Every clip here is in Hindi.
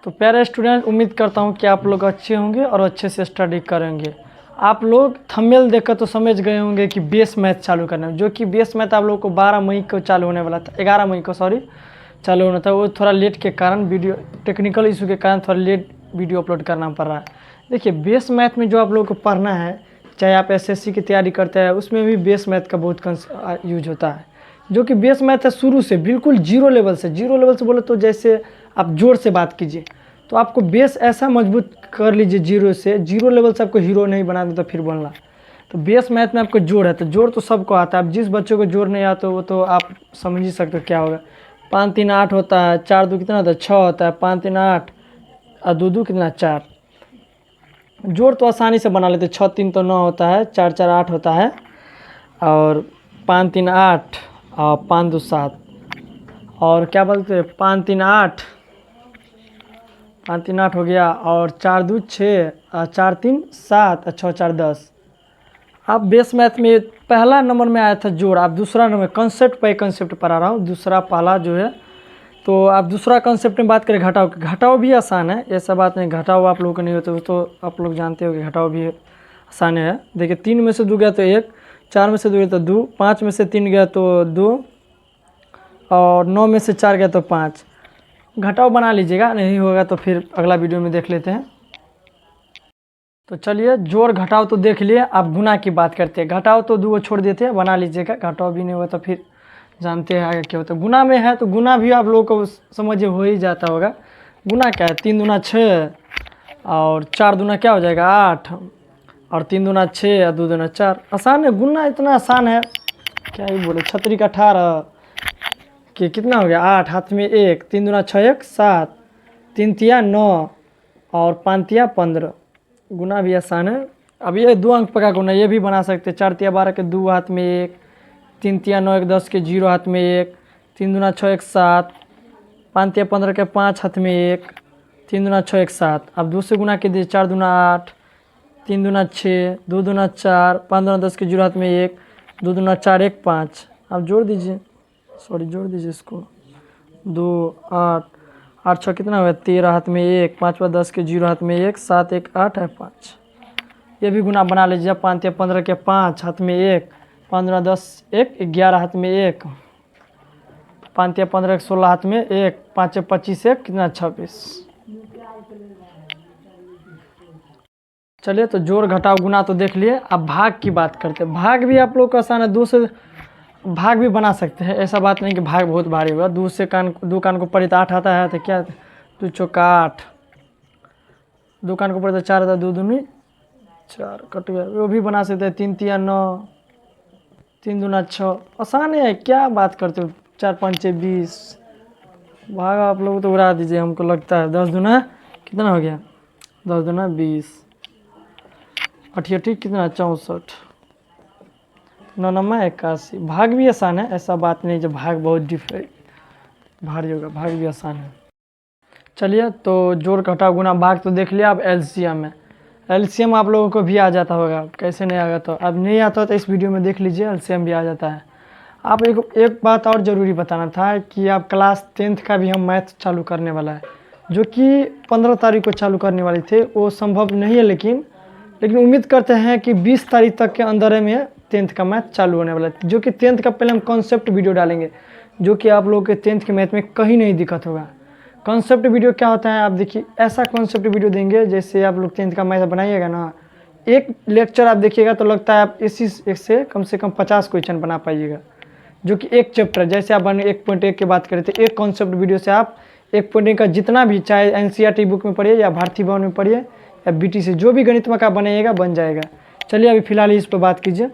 तो प्यारे स्टूडेंट, उम्मीद करता हूँ कि आप लोग अच्छे होंगे और अच्छे से स्टडी करेंगे। आप लोग थंबनेल देखकर तो समझ गए होंगे कि बेस मैथ चालू करना है, जो कि बेस मैथ आप लोगों को 12 मई को चालू होने वाला था, 11 मई को चालू होना था। वो थोड़ा लेट के कारण, वीडियो टेक्निकल इशू के कारण थोड़ा लेट वीडियो अपलोड करना पड़ रहा है। देखिए, बेस मैथ में जो आप लोगों को पढ़ना है, चाहे आप एसएससी की तैयारी करते हैं, उसमें भी बेस मैथ का बहुत यूज होता है। जो कि बेस मैथ है शुरू से बिल्कुल जीरो लेवल से बोले तो जैसे आप जोर से बात कीजिए तो आपको बेस ऐसा मजबूत कर लीजिए जीरो लेवल से आपको हीरो नहीं बना दे तो फिर बोलना। तो बेस मैथ में आपको जोड़ है, तो जोड़ तो सबको आता है। अब जिस बच्चों को जोड़ नहीं आता वो तो आप समझ ही सकते हो क्या होगा। 5 3 8 होता है, 4 2 कितना होता है, 6 होता है, 5 3 8 और 2 2 कितना 4। जोड़ तो आसानी से बना लेते, 6 3 तो 9 होता है, 4 4 8 होता है, और 5 3 8 और 5 2 7, और क्या बोलते हैं 5 3 8, 5 3 8 हो गया, और 4 2 6, 4 3 7 और 6 4 10। अब बेस मैथ में पहला नंबर में आया था जोड़। आप दूसरा नंबर कंसेप्ट बाई कंसेप्ट पढ़ा रहा हूँ, दूसरा पहला जो है। तो आप दूसरा कंसेप्ट में बात करें घटाव की। घटाव भी आसान है, ऐसा बात नहीं घटाव आप लोगों को नहीं होता, तो आप लोग जानते हो कि घटाव भी आसान है। देखिए, 3 में से 2 गया तो 1, 4 में से 2 गया तो 2, 5 में से 3 गया तो 2, और 9 में से 4 गया तो 5। घटाव बना लीजिएगा, नहीं होगा तो फिर अगला वीडियो में देख लेते हैं। तो चलिए, जोड़ घटाव तो देख लिए, अब गुना की बात करते हैं। घटाव तो 2 छोड़ देते हैं, बना लीजिएगा। घटाव भी नहीं हुआ तो फिर जानते हैं आगे क्या होता है। गुना में है तो गुना भी आप लोगों को समझ हो ही जाता होगा। गुना क्या है, 3 दूना 6, और 4 दूना क्या हो जाएगा 8, और 3 दूना 6 और 2 दूना 4। आसान है गुना, इतना आसान है क्या ही बोले। छतरी का 18 कि कितना हो गया 8, हाथ में 1, 3 दूना 6 1 7, 3 तिया 9 और 5 तिया 15। गुना भी आसान है। अब ये 2 अंक का गुना ये भी बना सकते हैं। 4 तिया 12 के 2 हाथ में 1, 3 तिया 9 1 10 के 0 हाथ में 1, 3 दूना 6 1 7, 5 तिया 15 के 5 हाथ में 1, 3 दूना 6 1 7। अब 2 से गुना के दिए, 4 दूना 8, 3 दूना 6, 2 दूना 4, 5 दूना 10 के 0 हाथ में 1, 2 दूना 4 1 5। अब जोड़ दीजिए, जोड़ दीजिए इसको। 2 8 8 6 कितना हुआ 13 हाथ में 1, 5 5 10 के 0 हाथ में 1, 7 1 8 है 5। ये भी गुना बना लीजिए। 5 तिया 15 के 5 हाथ में 1, 5 दूना 10 1 11 हाथ में 1, 5 तिया 15 के 16 हाथ में 1, 5 25 1 कितना 26। चलिए, तो जोड़ घटाव गुना तो देख लिए, अब भाग की बात करते हैं। भाग भी आप लोग को आसान है, 2 से भाग भी बना सकते हैं। ऐसा बात नहीं कि भाग बहुत भारी होगा। 2 से दो कान को पड़े तो 8 आता है, तो क्या 2 चौका 8, 2 कान को पड़े तो 4 आता है, 2 दूनी 4 कट गया। वो भी बना सकते हैं। 3 तिया 9, 3 दूना 6। आसान है, क्या बात करते हो। 4 5 20। भाग आप लोग तो उड़ा दीजिए, हमको लगता है। 10 दूना कितना हो गया, 10 दूना 20, 8 8 कितना 64, 9 9 81। भाग भी आसान है, ऐसा बात नहीं जो भाग बहुत भारी होगा, भाग भी आसान है। चलिए, तो जोड़ घटाव गुना भाग तो देख लिया। अब एलसीएम है। एलसीएम आप लोगों को भी आ जाता होगा, कैसे नहीं आएगा। तो अब नहीं आता तो इस वीडियो में देख लीजिए, एलसीएम भी आ जाता है। आप एक बात और ज़रूरी बताना था कि आप क्लास 10th का भी हम मैथ चालू करने वाला है, जो कि 15 तारीख को चालू करने वाले थे। वो संभव नहीं है, लेकिन उम्मीद करते हैं कि 20 तारीख तक के अंदर में 10th का मैथ चालू होने वाला है। जो कि 10th का पहले हम कॉन्सेप्ट वीडियो डालेंगे, जो कि आप लोगों के 10th के मैथ में कहीं नहीं दिक्कत होगा। कॉन्सेप्ट वीडियो क्या होता है, आप देखिए, ऐसा कॉन्सेप्ट वीडियो देंगे जैसे आप लोग 10th का मैथ बनाइएगा ना, एक लेक्चर आप देखिएगा तो लगता है आप इसी एक से कम 50 क्वेश्चन बना पाइएगा। जो कि एक चैप्टर, जैसे आप 1.1 की बात करें तो एक कॉन्सेप्ट वीडियो से आप 1.1 का जितना भी, चाहे एनसीईआरटी बुक में पढ़िए या भारती भवन में पढ़िए या बीटी से जो भी गणित में का बनाइएगा बन जाएगा। चलिए, अभी फिलहाल इस पर बात कीजिए।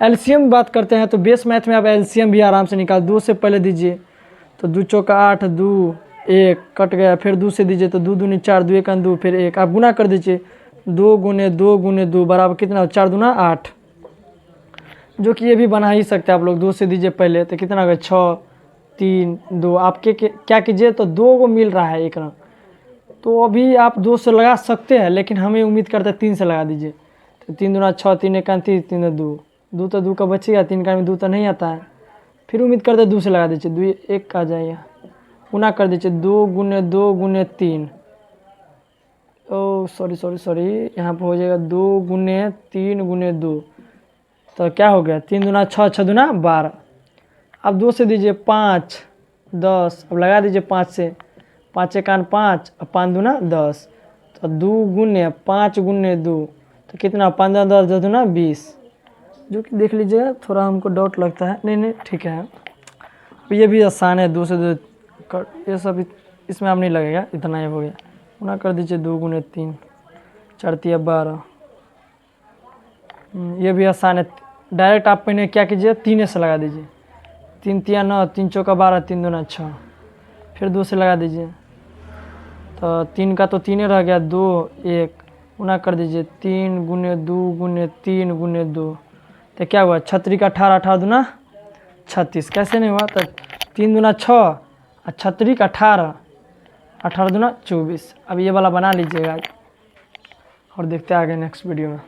एलसीएम बात करते हैं। तो बेस मैथ में आप एलसीएम भी आराम से निकाल। 2 से पहले दीजिए तो 2 चौका 8, 2 1 कट गया। फिर 2 से दीजिए तो 2 दूनी 4, 2 1 2, फिर 1। आप गुना कर दीजिए, 2 गुने 2 गुने 2 बराबर कितना, 4 दूना 8। जो कि ये भी बना ही सकते हैं आप लोग। 2 से दीजिए पहले तो कितना होगा 6 3 2। आपके क्या कीजिए, तो 2 को मिल रहा है एक रंग, तो अभी आप 2 से लगा सकते हैं, लेकिन हमें उम्मीद करते हैं 3 से लगा दीजिए। तो 3 दूना 6, 3 1 3, 3 2 2, तो 2 का बचेगा, 3 का में 2 तो नहीं आता है। फिर उम्मीद करते हैं 2 से लगा दीजिए, 2 1 आ जाएगा। गुना कर दीजिए, 2 गुने 2 गुने 3, ओ सॉरी सॉरी सॉरी, यहाँ पर हो जाएगा 2 गुने 3 गुने 2, तो क्या हो गया 3 दूना 6, 6 दूना 12। अब 2 से दीजिए 5 10, अब लगा दीजिए 5 से, 5 एकान 5 और 5 दूना 10, तो 2 गुने 5 गुने 2, तो कितना 15 10 10 दूना 20, जो कि देख लीजिएगा थोड़ा हमको डाउट लगता है, नहीं नहीं ठीक है। अब ये भी आसान है, 2 से 2 ये सब इसमें अब नहीं लगेगा, इतना ही हो गया। गुना कर दीजिए 2 गुने 3, 4 तिया 12। ये भी आसान है, डायरेक्ट आप पहले क्या कीजिए 3 से लगा दीजिए, 3 तिया 9, 3 चौका 12, 3 दूना 6, फिर 2 से लगा दीजिए, तो 3 का तो 3 रह गया, 2 1, गुना कर दीजिए 3 गुने 2 गुने 3 गुने 2, तो क्या हुआ 36 का 18, 18 दूना 36, कैसे नहीं हुआ, तो 3 दूना 6 और 36 का 18, 18 दूना 24। अब ये वाला बना लीजिएगा और देखते हैं आगे नेक्स्ट वीडियो में।